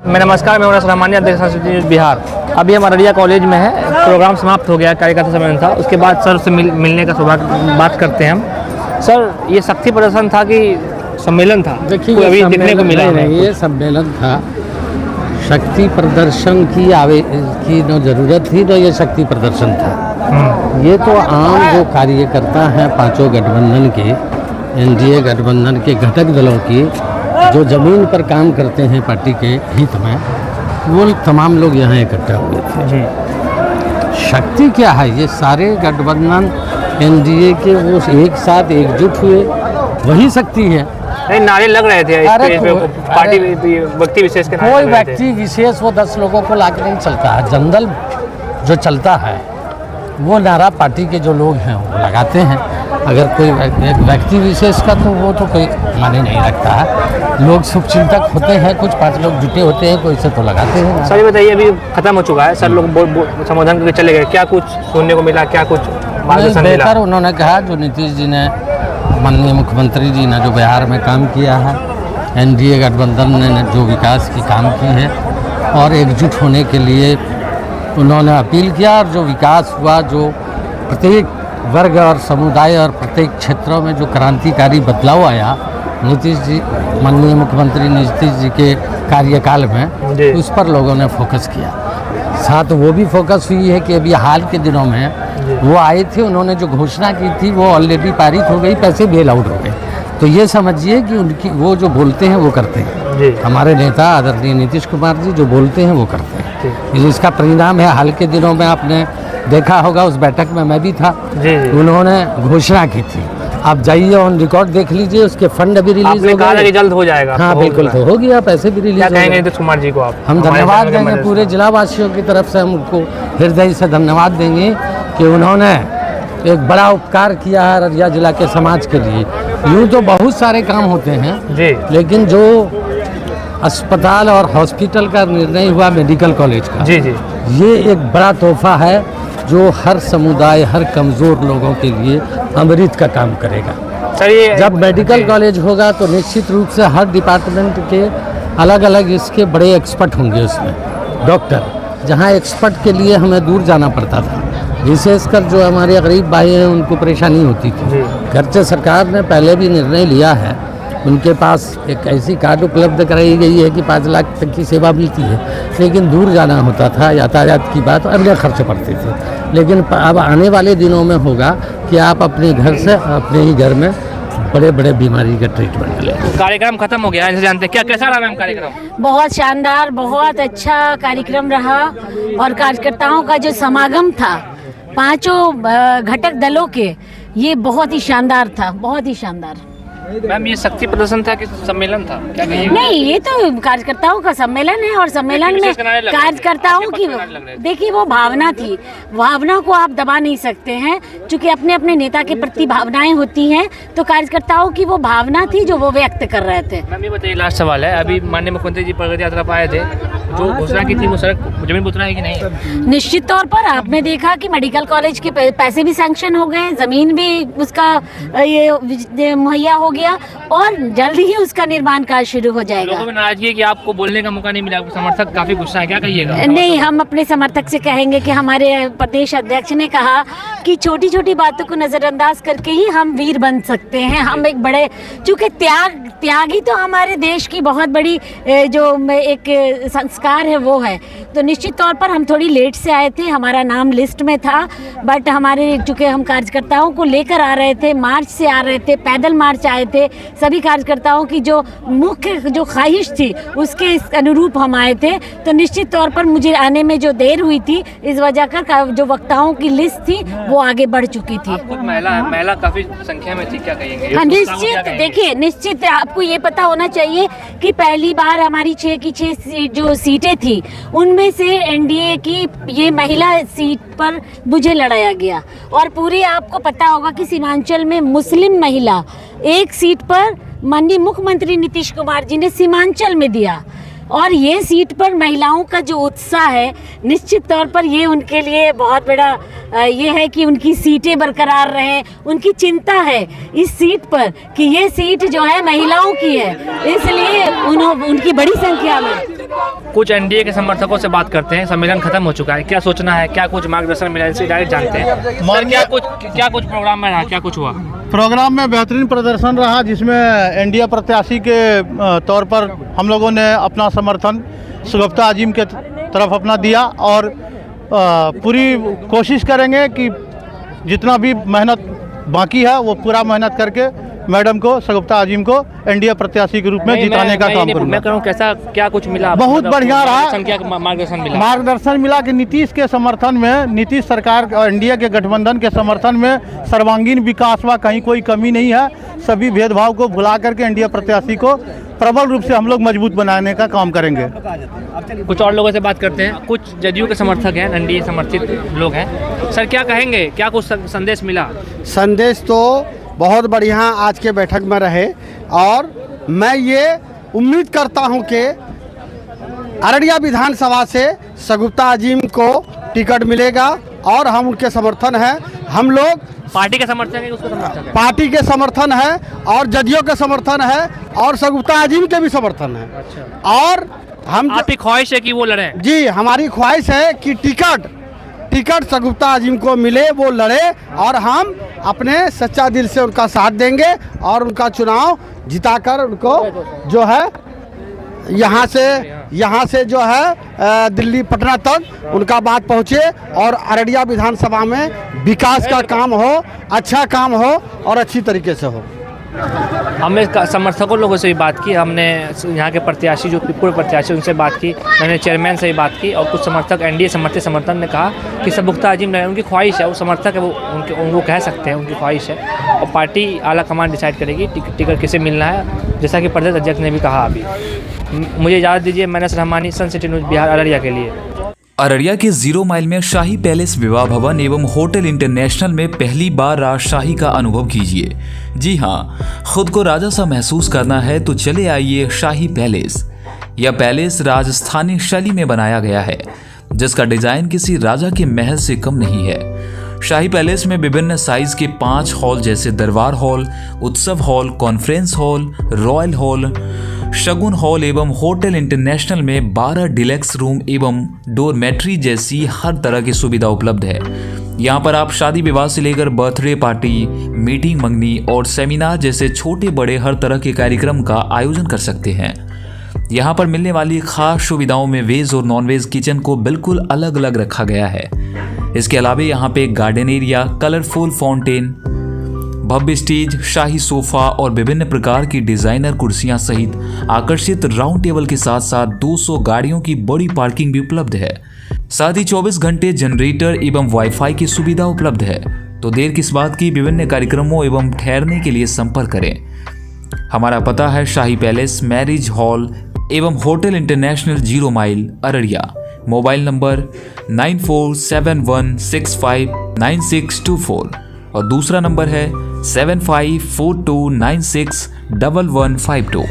मैं नमस्कार, मैं रहमानी, अध्यक्ष न्यूज़ बिहार। अभी हम अररिया कॉलेज में है, प्रोग्राम समाप्त हो गया, कार्यकर्ता सम्मेलन था। उसके बाद सर से मिलने का सौभाग्य बात करते हैं हम। सर, ये शक्ति प्रदर्शन था कि सम्मेलन था? देखिए, अभी देखने को मिला नहीं, ये सम्मेलन था। शक्ति प्रदर्शन की न जरूरत थी, न ये शक्ति प्रदर्शन था। ये तो आम जो कार्यकर्ता हैं पांचों गठबंधन के, एनडीए गठबंधन के घटक दलों की, जो ज़मीन पर काम करते हैं पार्टी के हित में, वो तमाम लोग यहाँ इकट्ठा हुए थे जी। शक्ति क्या है? ये सारे गठबंधन एनडीए के वो एक साथ एकजुट हुए, वही शक्ति है। नहीं, नारे लग रहे थे पार्टी व्यक्ति विशेष के। कोई व्यक्ति विशेष वो 10 लोगों को लाके नहीं चलता है। जनरल जो चलता है वो नारा पार्टी के जो लोग हैं वो लगाते हैं। अगर कोई एक व्यक्ति विशेष का तो वो तो कोई माने नहीं रखता है। लोग शुभचिंतक होते हैं, कुछ 5 लोग जुटे होते हैं, कोई से तो लगाते हैं। सर, ये बताइए, अभी खत्म हो चुका है, सर लोग संबोधन करके चले गए, क्या कुछ सुनने को मिला, क्या कुछ बेहतर उन्होंने कहा जो नीतीश जी ने, माननीय मुख्यमंत्री जी ने जो बिहार में काम किया है, एनडीए गठबंधन ने जो विकास की काम की है, और एकजुट होने के लिए उन्होंने अपील किया। और जो विकास हुआ, जो प्रत्येक वर्ग और समुदाय और प्रत्येक क्षेत्रों में जो क्रांतिकारी बदलाव आया नीतीश जी, माननीय मुख्यमंत्री नीतीश जी के कार्यकाल में, उस पर लोगों ने फोकस किया। साथ वो भी फोकस हुई है कि अभी हाल के दिनों में वो आए थे, उन्होंने जो घोषणा की थी वो ऑलरेडी पारित हो गई, पैसे बेल आउट हो गए। तो ये समझिए कि उनकी वो जो बोलते हैं वो करते हैं। हमारे नेता आदरणीय नीतीश कुमार जी जो बोलते हैं वो करते हैं। इसका परिणाम है, हाल के दिनों में आपने देखा होगा, उस बैठक में मैं भी था, उन्होंने घोषणा की थी। आप जाइए ऑन रिकॉर्ड देख लीजिए, उसके फंड भी रिलीज हो गए, जल्द हो जाएगा। हाँ बिल्कुल, तो हो गया, पैसे भी रिलीज हो गए। नीतीश कुमार जी को हम धन्यवाद देंगे, पूरे जिला वासियों की तरफ से हम उनको हृदय से धन्यवाद देंगे कि उन्होंने एक बड़ा उपकार किया है अररिया जिला के समाज के लिए। यूँ तो बहुत सारे काम होते हैं जी, लेकिन जो अस्पताल और हॉस्पिटल का निर्णय हुआ मेडिकल कॉलेज का, जी जी, ये एक बड़ा तोहफा है जो हर समुदाय, हर कमज़ोर लोगों के लिए अमृत का काम करेगा। जब मेडिकल कॉलेज होगा तो निश्चित रूप से हर डिपार्टमेंट के अलग अलग इसके बड़े एक्सपर्ट होंगे उसमें, डॉक्टर। जहाँ एक्सपर्ट के लिए हमें दूर जाना पड़ता था, विशेषकर जो हमारे गरीब भाई हैं उनको परेशानी होती थी। घर से सरकार ने पहले भी निर्णय लिया है, उनके पास एक ऐसी कार्ड उपलब्ध कराई गई है कि 5 लाख तक की सेवा मिलती है, लेकिन दूर जाना होता था, यातायात की बात, अन्य खर्च पड़ते थे। लेकिन अब आने वाले दिनों में होगा कि आप अपने घर से, अपने ही घर में बड़े बड़े बीमारी का ट्रीटमेंट लें। कार्यक्रम खत्म हो गया, जानते हैं क्या, कैसा रहा मैम कार्यक्रम? बहुत शानदार, बहुत अच्छा कार्यक्रम रहा। और कार्यकर्ताओं का जो समागम था पांचों घटक दलों के, ये बहुत ही शानदार था, बहुत ही शानदार। मैम, ये शक्ति प्रदर्शन था कि सम्मेलन था, क्या कहिए? नहीं, ये तो कार्यकर्ताओं का सम्मेलन है, और सम्मेलन में कार्यकर्ताओं की, देखिए, वो भावना थी, भावना को आप दबा नहीं सकते हैं, क्योंकि अपने अपने नेता के प्रति भावनाएं होती हैं। तो कार्यकर्ताओं की वो भावना थी जो वो व्यक्त कर रहे थे। मैम, ये बताइए, लास्ट सवाल है, अभी माननीय मुख्यमंत्री जी प्रगति यात्रा पर आए थे, जो घोषणा की थी वो सड़क जमीन पर उतरा है कि नहीं? निश्चित तौर पर आपने देखा कि मेडिकल कॉलेज के पैसे भी सैंक्शन हो गए, जमीन भी उसका ये मुहैया हो गया, और जल्द ही उसका निर्माण कार्य शुरू हो जाएगा। लोगों में नाराजगी है कि आपको बोलने का मौका नहीं मिला, समर्थक काफी गुस्सा है, क्या कहिएगा? नहीं, हम अपने समर्थक से कहेंगे कि हमारे प्रदेश अध्यक्ष ने कहा कि छोटी छोटी बातों को नजरअंदाज करके ही हम वीर बन सकते हैं। हम एक बड़े, चूँकि त्यागी तो हमारे देश की बहुत बड़ी जो एक संस्कार है वो है। तो निश्चित तौर पर हम थोड़ी लेट से आए थे, हमारा नाम लिस्ट में था, बट हमारे, चूँकि हम कार्यकर्ताओं को लेकर आ रहे थे, मार्च से आ रहे थे, पैदल मार्च आए थे, सभी कार्यकर्ताओं की जो मुख्य जो ख्वाहिश थी उसके अनुरूप हम आए थे। तो निश्चित तौर पर मुझे आने में जो देर हुई थी, इस वजह कर जो वक्ताओं की लिस्ट थी वो आगे बढ़ चुकी थी। महिला काफी संख्या में थी, क्या कहेंगे? हाँ, निश्चित, देखिए, निश्चित आपको ये पता होना चाहिए कि पहली बार हमारी 6 की 6 जो सीटें थी, उनमें से एनडीए की ये महिला सीट पर मुझे लड़ाया गया। और पूरे आपको पता होगा कि सीमांचल में मुस्लिम महिला एक सीट पर माननीय मुख्यमंत्री नीतीश कुमार जी ने सीमांचल में दिया, और ये सीट पर महिलाओं का जो उत्साह है, निश्चित तौर पर ये उनके लिए बहुत बड़ा ये है कि उनकी सीटें बरकरार रहें। उनकी चिंता है इस सीट पर कि ये सीट जो है महिलाओं की है, इसलिए उनकी बड़ी संख्या में। कुछ एनडीए के समर्थकों से बात करते हैं। सम्मेलन खत्म हो चुका है, क्या सोचना है, क्या कुछ मार्गदर्शन मिला, इससे डायरेक्ट जानते हैं। सर, क्या कुछ प्रोग्राम में रहा, क्या कुछ हुआ? प्रोग्राम में बेहतरीन प्रदर्शन रहा, जिसमें एनडीए प्रत्याशी के तौर पर हम लोगों ने अपना समर्थन शगुफ्ता आजिम के तरफ अपना दिया और पूरी कोशिश करेंगे कि जितना भी मेहनत बाकी है वो पूरा मेहनत करके मैडम को, शगुफ्ता आजिम को एनडीए प्रत्याशी के रूप में जिताने का काम करूंगा। मैं कहूँ कैसा क्या कुछ मिला? बहुत बढ़िया रहा। संख्या मार्गदर्शन मिला कि नीतीश के समर्थन में, नीतीश सरकार और एनडीए के गठबंधन के समर्थन में सर्वांगीण विकास हुआ, कहीं कोई कमी नहीं है। सभी भेदभाव को भुला करके एनडीए प्रत्याशी को प्रबल रूप से हम लोग मजबूत बनाने का काम करेंगे। कुछ और लोगों से बात करते हैं। कुछ जदयू के समर्थक हैं, एनडीए समर्थित लोग हैं। सर, क्या कहेंगे, क्या कुछ संदेश मिला? संदेश तो बहुत बढ़िया आज के बैठक में रहे और मैं ये उम्मीद करता हूं कि अररिया विधानसभा से शगुफ्ता आजिम को टिकट मिलेगा और हम उनके समर्थन हैं। हम लोग पार्टी के समर्थक है, उसका समर्थक है? पार्टी के समर्थन है और जदयू के समर्थन है और शगुफ्ता आजिम के भी समर्थन है। अच्छा। और हम आपकी ख्वाहिश है कि वो लड़े? जी, हमारी ख्वाहिश है कि टिकट शगुफ्ता आजिम को मिले, वो लड़े और हम अपने सच्चा दिल से उनका साथ देंगे और उनका चुनाव जिताकर उनको जो है यहाँ से जो है दिल्ली पटना तक उनका बात पहुँचे और अररिया विधानसभा में विकास का काम हो, अच्छा काम हो और अच्छी तरीके से हो। हमने समर्थकों लोगों से भी बात की, हमने यहाँ के प्रत्याशी जो पूर्व प्रत्याशी उनसे बात की, मैंने चेयरमैन से भी बात की और कुछ समर्थक एनडीए समर्थन ने कहा कि शगुफ्ता आजिम रहे। उनकी ख्वाहिश है, वो समर्थक है, वो कह सकते हैं, उनकी ख्वाहिश है और पार्टी आला कमान डिसाइड करेगी टिकट किसे मिलना है, जैसा कि प्रदेश अध्यक्ष ने भी कहा। अभी मुझे इजाज़त दीजिए। मैंने रहमानी, सन सिटी न्यूज़ बिहार, अररिया के लिए। अररिया के 0 माइल में शाही पैलेस विवाह भवन एवं होटल इंटरनेशनल में पहली बार राजशाही का अनुभव कीजिए। जी हाँ, खुद को राजा सा महसूस करना है तो चले आइए शाही पैलेस। यह पैलेस राजस्थानी शैली में बनाया गया है, जिसका डिजाइन किसी राजा के महल से कम नहीं है। शाही पैलेस में विभिन्न साइज के 5 हॉल जैसे Darbar hall, Utsav hall, conference hall, royal hall, Shagun hall एवं होटल इंटरनेशनल में 12 डिलक्स रूम एवं डोरमेट्री जैसी हर तरह की सुविधा उपलब्ध है। यहाँ पर आप शादी विवाह से लेकर बर्थडे पार्टी, मीटिंग, मंगनी और सेमिनार जैसे छोटे बड़े हर तरह के कार्यक्रम का आयोजन कर सकते हैं। यहाँ पर मिलने वाली खास सुविधाओं में वेज और नॉन वेज किचन को बिल्कुल अलग अलग रखा गया है। इसके अलावा यहाँ पे गार्डन एरिया, कलरफुल फाउंटेन, भव्य स्टेज, शाही सोफा और विभिन्न प्रकार की डिजाइनर कुर्सियां सहित आकर्षित राउंड टेबल के साथ साथ 200 गाड़ियों की बड़ी पार्किंग भी उपलब्ध है। साथ ही 24 घंटे जनरेटर एवं वाईफाई की सुविधा उपलब्ध है। तो देर किस बात की, विभिन्न कार्यक्रमों एवं ठहरने के लिए संपर्क करें। हमारा पता है शाही पैलेस, मैरिज हॉल एवं hotel international, 0 mile, Araria. Mobile number 9471659624 और दूसरा नंबर है 7542961152।